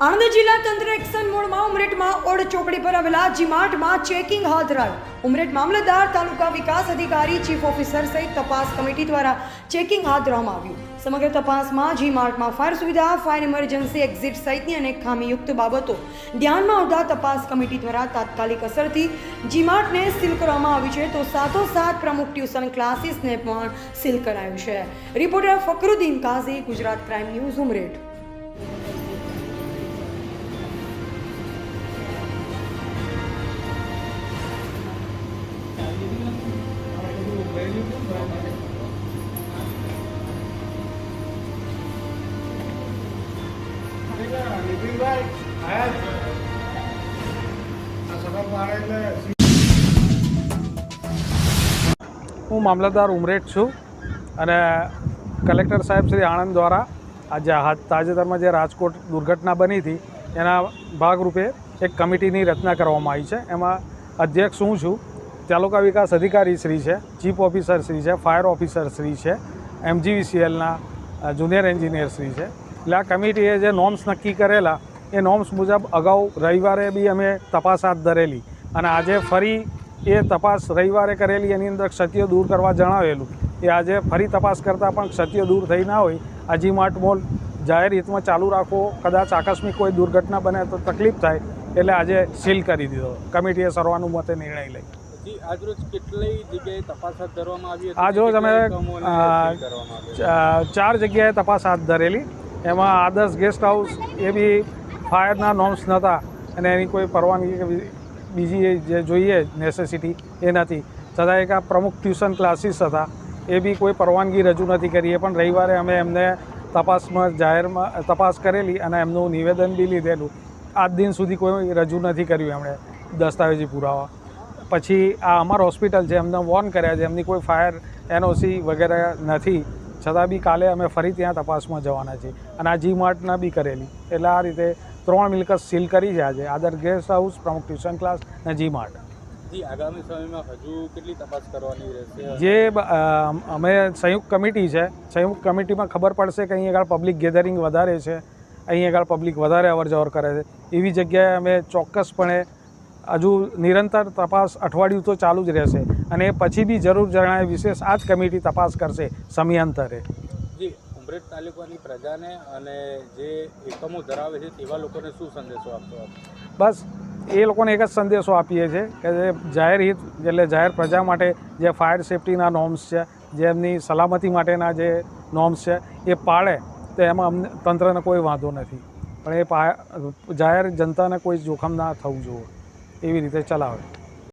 આણંદ જિલ્લા તંત્ર એક્શન મોડમાં ઉમરેઠમાં ઓડ ચોકડી પર આવેલા જીમાર્ટમાં ચેકિંગ હાથ ધરાયું। ઉમરેઠ મામલતદાર, તાલુકા વિકાસ અધિકારી, ચીફ ઓફિસર સહિત તપાસ કમિટી દ્વારા ચેકિંગ હાથ ધરવામાં આવ્યું। સમગ્ર તપાસમાં જીમાર્ટમાં ફાયર સુવિધા, ફાયર ઇમરજન્સી એક્ઝિટ સહિતની અનેક ખામીયુક્ત બાબતો ધ્યાનમાં આવતા તપાસ કમિટી દ્વારા તાત્કાલિક અસરથી જીમાર્ટને સીલ કરવામાં આવી છે, તો સાથોસાથ પ્રમુખ ટ્યુશન ક્લાસીસને પણ સીલ કરાયું છે। રિપોર્ટર ફકરુદ્દીન કાઝી, ગુજરાત ક્રાઇમ ન્યૂઝ, ઉમરેઠ। હું મામલતદાર ઉમરેઠ છું અને કલેક્ટર સાહેબ શ્રી આણંદ દ્વારા આજે તાજેતરમાં જે રાજકોટ દુર્ઘટના બની હતી એના ભાગરૂપે એક કમિટીની રચના કરવામાં આવી છે। એમાં અધ્યક્ષ હું છું, તાલુકા વિકાસ અધિકારી શ્રી છે, ચીફ ઓફિસર શ્રી છે, ફાયર ઓફિસર શ્રી છે, MGVCLના જુનિયર એન્જિનિયર શ્રી છે। એટલે આ કમિટીએ જે નોર્મ્સ નક્કી કરેલા એ નોર્મ્સ મુજબ અગાઉ રવિવારે બી અમે તપાસ હાથ ધરેલી અને આજે ફરી એ તપાસ રવિવારે કરેલી એની અંદર ક્ષતિઓ દૂર કરવા જણાવેલું એ આજે ફરી તપાસ કરતાં પણ ક્ષતિઓ દૂર થઈ ના હોય, આ જીમાર્ટ મોલ જાહેર હિતમાં ચાલુ રાખવો, કદાચ આકસ્મિક કોઈ દુર્ઘટના બને તો તકલીફ થાય એટલે આજે સીલ કરી દીધો। કમિટીએ સર્વાનુમતે નિર્ણય લઈ। આજરોજ કેટલી જગ્યાએ તપાસ હાથ ધરવામાં આવી? આજરોજ અમે 4 જગ્યાએ તપાસ હાથ ધરેલી। એમાં આદર્શ ગેસ્ટ હાઉસ એ બી ફાયરના નોર્મ્સ નહોતા અને એની કોઈ પરવાનગી કે બીજી જે જોઈએ નેસેસિટી એ નથી, છતાં એક આ પ્રમુખ ટ્યુશન ક્લાસીસ હતા એ બી કોઈ પરવાનગી રજૂ નથી કરી, એ પણ રવિવારે અમે એમને તપાસમાં જાહેરમાં તપાસ કરેલી અને એમનું નિવેદન બી લીધેલું। આજ દિન સુધી કોઈ રજૂ નથી કર્યું એમણે દસ્તાવેજી પુરાવા। પછી આ અમાર હોસ્પિટલ છે, એમને વોર્ન કર્યા છે, એમની કોઈ ફાયર NOC વગેરે નથી, છતાં બી કાલે અમે ફરી ત્યાં તપાસમાં જવાના છીએ અને આ જીમાર્ટના બી કરેલી। એટલે આ રીતે 3 મિલકત સીલ કરી છે આજે, આદર્શ ગેસ્ટ હાઉસ, પ્રમુખ ટ્યુશન ક્લાસ અને જીમાર્ટ। આગામી સમયમાં હજુ કેટલી તપાસ કરવાની રહેશે? જે અમે સંયુક્ત કમિટી છે, સંયુક્ત કમિટીમાં ખબર પડશે કે અહીં આગળ પબ્લિક ગેધરિંગ વધારે છે, અહીં આગળ પબ્લિક વધારે અવરજવર કરે છે, એવી જગ્યાએ અમે ચોક્કસપણે હજુ નિરંતર તપાસ અઠવાડિયું તો ચાલુ જ રહેશે અને એ પછી બી જરૂર જણાય વિશેષ આ જ કમિટી તપાસ કરશે સમયાંતરે। ઉમરેઠ તાલુકાની પ્રજાને અને જે એકમો ધરાવે છે તેવા લોકોને શું સંદેશો આપશો? બસ એ લોકોને એક જ સંદેશો આપીએ છીએ કે જે જાહેર હિત એટલે જાહેર પ્રજા માટે જે ફાયર સેફ્ટીના નોર્મ્સ છે, જે એમની સલામતી માટેના જે નોર્મ્સ છે એ પાળે તો એમાં અમને તંત્રને કોઈ વાંધો નથી, પણ એ જાહેર જનતાને કોઈ જોખમ ના થવું જોઈએ એવી રીતે ચલાવે।